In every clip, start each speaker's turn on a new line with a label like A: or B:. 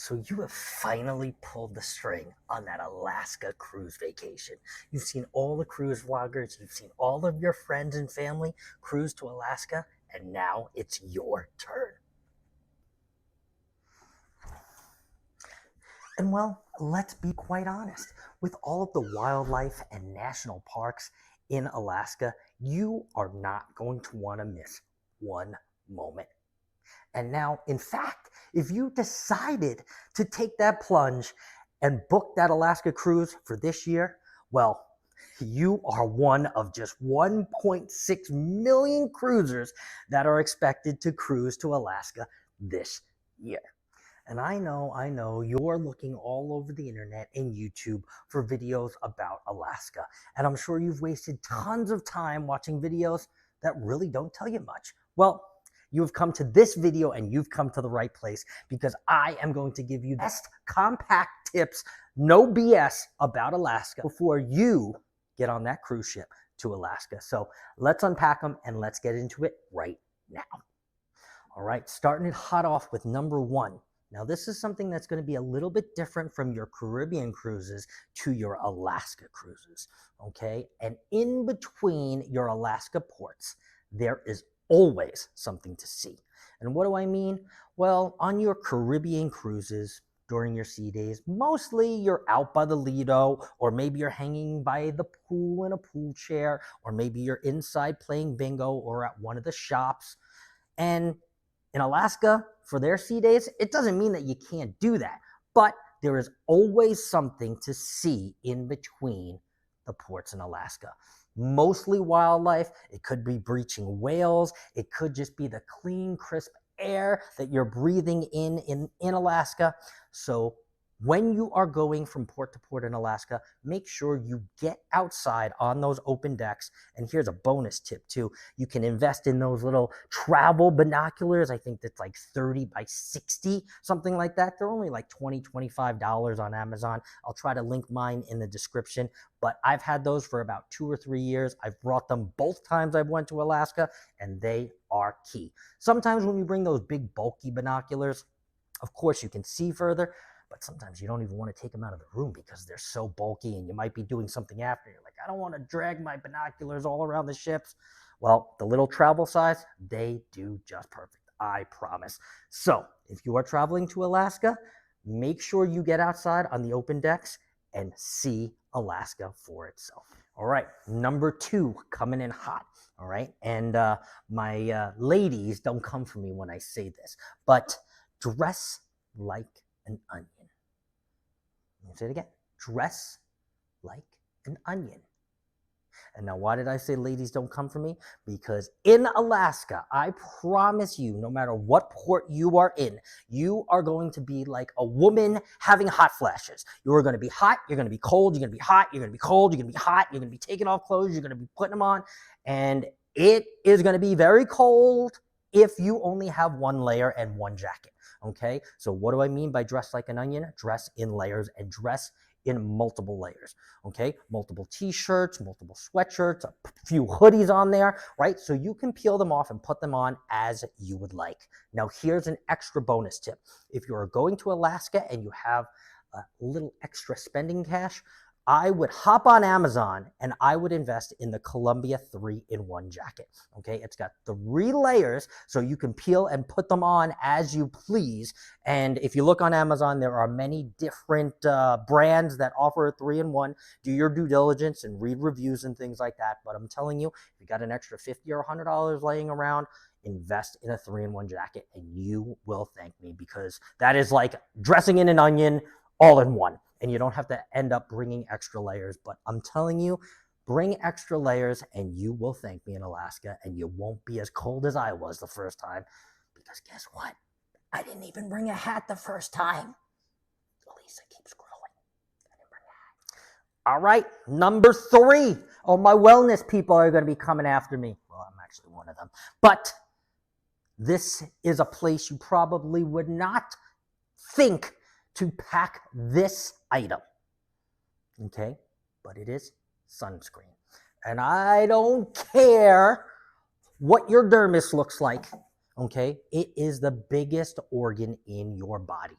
A: So you have finally pulled the string on that Alaska cruise vacation. You've seen all the cruise vloggers, you've seen all of your friends and family cruise to Alaska, and now it's your turn. And well, let's be quite honest. With all of the wildlife and national parks in Alaska, you are not going to want to miss one moment. And now, in fact, if you decided to take that plunge and book that Alaska cruise for this year, well, you are one of just 1.6 million cruisers that are expected to cruise to Alaska this year. And I know you're looking all over the internet and YouTube for videos about Alaska. And I'm sure you've wasted tons of time watching videos that really don't tell you much. Well, you've come to this video and you've come to the right place, because I am going to give you the best compact tips, no BS, about Alaska before you get on that cruise ship to Alaska. So let's unpack them and let's get into it right now. All right, starting it hot off with number one. Now, this is something that's going to be a little bit different from your Caribbean cruises to your Alaska cruises, okay? And in between your Alaska ports, there is always something to see. And what do I mean? Well, on your Caribbean cruises during your sea days, mostly you're out by the Lido, or maybe you're hanging by the pool in a pool chair, or maybe you're inside playing bingo or at one of the shops. And in Alaska, for their sea days, it doesn't mean that you can't do that, but there is always something to see in between the ports in Alaska. Mostly wildlife. It could be breaching whales. It could just be the clean, crisp air that you're breathing in Alaska. So when you are going from port to port in Alaska, make sure you get outside on those open decks. And here's a bonus tip too. You can invest in those little travel binoculars. I think that's like 30 by 60, something like that. They're only like $20, $25 on Amazon. I'll try to link mine in the description, but I've had those for about 2 or 3 years. I've brought them both times I've went to Alaska, and they are key. Sometimes when you bring those big bulky binoculars, of course you can see further, but sometimes you don't even want to take them out of the room because they're so bulky and you might be doing something after. You're like, I don't want to drag my binoculars all around the ships. Well, the little travel size, they do just perfect, I promise. So if you are traveling to Alaska, make sure you get outside on the open decks and see Alaska for itself. All right, number two, coming in hot. All right, and my ladies, don't come for me when I say this, but dress like an onion. Let me say it again. Dress like an onion. And now, why did I say ladies don't come for me? Because in Alaska, I promise you, no matter what port you are in, you are going to be like a woman having hot flashes. You are going to be hot, you're going to be cold, you're going to be hot, you're going to be cold, you're going to be hot, you're going to be taking off clothes, you're going to be putting them on, and it is going to be very cold if you only have one layer and one jacket. Okay, so what do I mean by dress like an onion? Dress in layers, and dress in multiple layers. Okay, multiple t-shirts, multiple sweatshirts, a few hoodies on there, right? So you can peel them off and put them on as you would like. Now, here's an extra bonus tip. If you are going to Alaska and you have a little extra spending cash, I would hop on Amazon and I would invest in the Columbia 3-in-1 jacket. Okay, it's got 3 layers, so you can peel and put them on as you please. And if you look on Amazon, there are many different brands that offer a 3-in-1. Do your due diligence and read reviews and things like that. But I'm telling you, if you got an extra $50 or $100 laying around, invest in a 3-in-1 jacket and you will thank me, because that is like dressing in an onion all in one. And you don't have to end up bringing extra layers. But I'm telling you, bring extra layers and you will thank me in Alaska, and you won't be as cold as I was the first time. Because guess what? I didn't even bring a hat the first time. Lisa keeps growing. I didn't bring a hat. All right, number 3. Oh, my wellness people are going to be coming after me. Well, I'm actually one of them. But this is a place you probably would not think to pack this item, okay? But it is sunscreen. And I don't care what your dermis looks like, okay? It is the biggest organ in your body.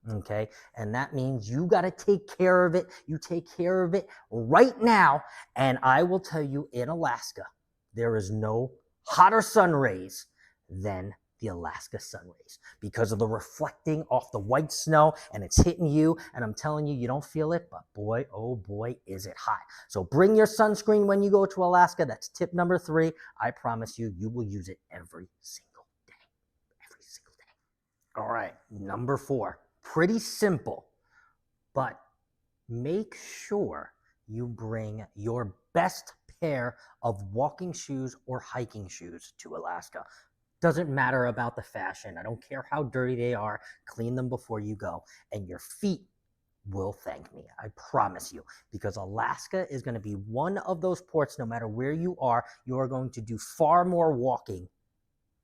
A: Okay. And that means you got to take care of it. You take care of it right now. And I will tell you, in Alaska, there is no hotter sun rays than the Alaska sun rays because of the reflecting off the white snow and it's hitting you. And I'm telling you, you don't feel it, but boy, oh boy, is it hot. So bring your sunscreen when you go to Alaska. That's tip number 3. I promise you, you will use it every single day. Every single day. All right. Number 4. Pretty simple, but make sure you bring your best pair of walking shoes or hiking shoes to Alaska. Doesn't matter about the fashion. I don't care how dirty they are. Clean them before you go, and your feet will thank me. I promise you, because Alaska is going to be one of those ports, no matter where you are going to do far more walking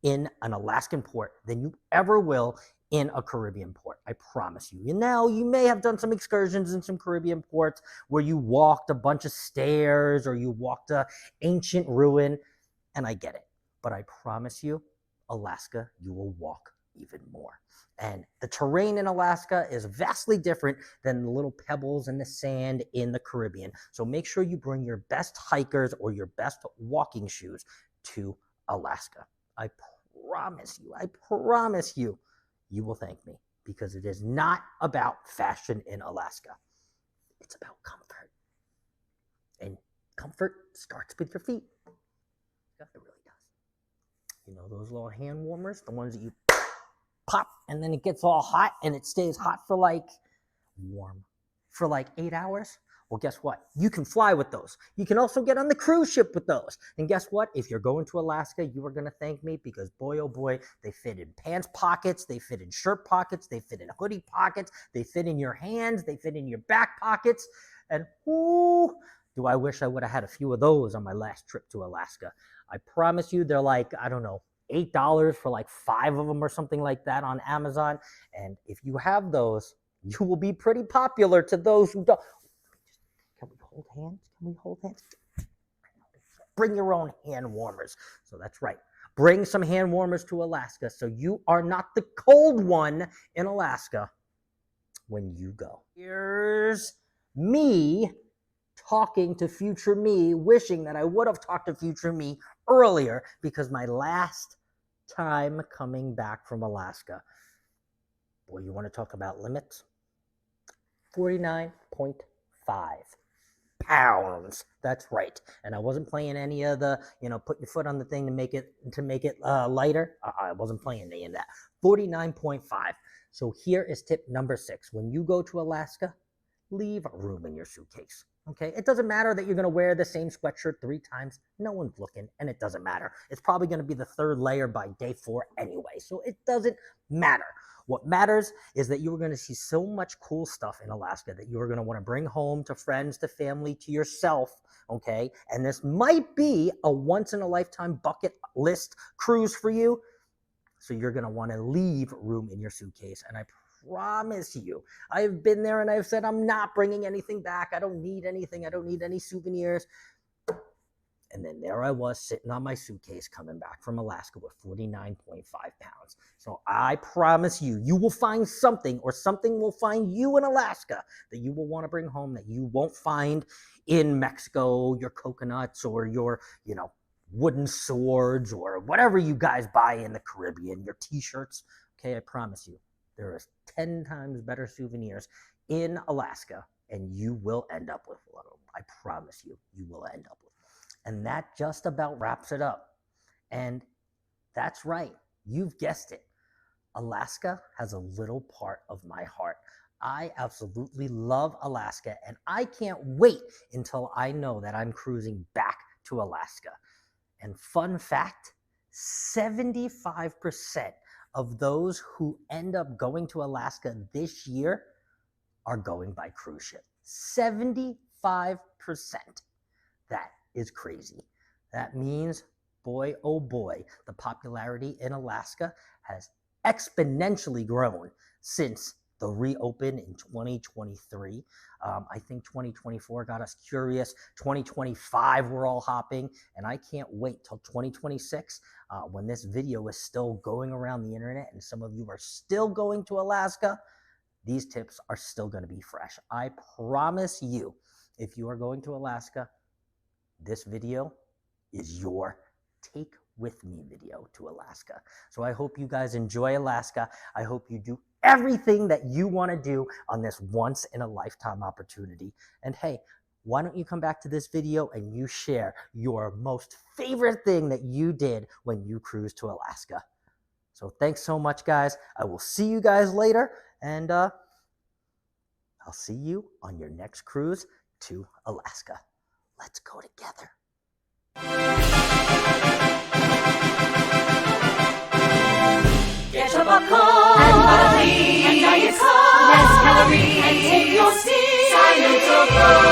A: in an Alaskan port than you ever will in a Caribbean port. I promise you. And now you may have done some excursions in some Caribbean ports where you walked a bunch of stairs or you walked a ancient ruin, and I get it. But I promise you, Alaska, you will walk even more. And the terrain in Alaska is vastly different than the little pebbles and the sand in the Caribbean. So make sure you bring your best hikers or your best walking shoes to Alaska. I promise you, you will thank me, because it is not about fashion in Alaska. It's about comfort. And comfort starts with your feet. It really does. You know those little hand warmers, the ones that you pop and then it gets all hot and it stays hot for like 8 hours? Well, guess what? You can fly with those. You can also get on the cruise ship with those. And guess what? If you're going to Alaska, you are going to thank me, because boy, oh boy, they fit in pants pockets, they fit in shirt pockets, they fit in hoodie pockets, they fit in your hands, they fit in your back pockets. And ooh, do I wish I would have had a few of those on my last trip to Alaska. I promise you, they're like, I don't know, $8 for like 5 of them or something like that on Amazon. And if you have those, you will be pretty popular to those who don't. Can we hold hands? Can we hold hands? Bring your own hand warmers. So that's right. Bring some hand warmers to Alaska so you are not the cold one in Alaska when you go. Here's me talking to future me, wishing that I would have talked to future me earlier, because my last time coming back from Alaska, boy, you want to talk about limits? 49.5 pounds. That's right. And I wasn't playing any of the, put your foot on the thing to make it lighter. I wasn't playing any of that. 49.5. So here is tip number 6. When you go to Alaska, leave room in your suitcase. Okay, it doesn't matter that you're going to wear the same sweatshirt 3 times. No one's looking, and it doesn't matter. It's probably going to be the 3rd layer by day 4 anyway, so it doesn't matter. What matters is that you are going to see so much cool stuff in Alaska that you are going to want to bring home to friends, to family, to yourself, okay? And this might be a once-in-a-lifetime bucket list cruise for you, so you're going to want to leave room in your suitcase. And I promise you, I've been there and I've said, I'm not bringing anything back. I don't need anything. I don't need any souvenirs. And then there I was sitting on my suitcase coming back from Alaska with 49.5 pounds. So I promise you, you will find something, or something will find you in Alaska that you will want to bring home that you won't find in Mexico, your coconuts or your, wooden swords or whatever you guys buy in the Caribbean, your t-shirts. Okay, I promise you, there is 10 times better souvenirs in Alaska, and you will end up with one of them. I promise you, you will end up with. And that just about wraps it up. And that's right, you've guessed it. Alaska has a little part of my heart. I absolutely love Alaska, and I can't wait until I know that I'm cruising back to Alaska. And fun fact, 75% of those who end up going to Alaska this year are going by cruise ship. 75%. That is crazy. That means, boy, oh boy, the popularity in Alaska has exponentially grown since the reopen in 2023. I think 2024 got us curious. 2025, we're all hopping, and I can't wait till 2026 when this video is still going around the internet and some of you are still going to Alaska. these tips are still going to be fresh. I promise you, if you are going to Alaska, this video is your take with me video to Alaska. So I hope you guys enjoy Alaska. I hope you do everything that you want to do on this once in a lifetime opportunity. And hey, why don't you come back to this video and you share your most favorite thing that you did when you cruised to Alaska. So thanks so much, guys. I will see you guys later, and I'll see you on your next cruise to Alaska. Let's go together.
B: Get your popcorn and butter, and diet coke, less calories, and take your seat. Silent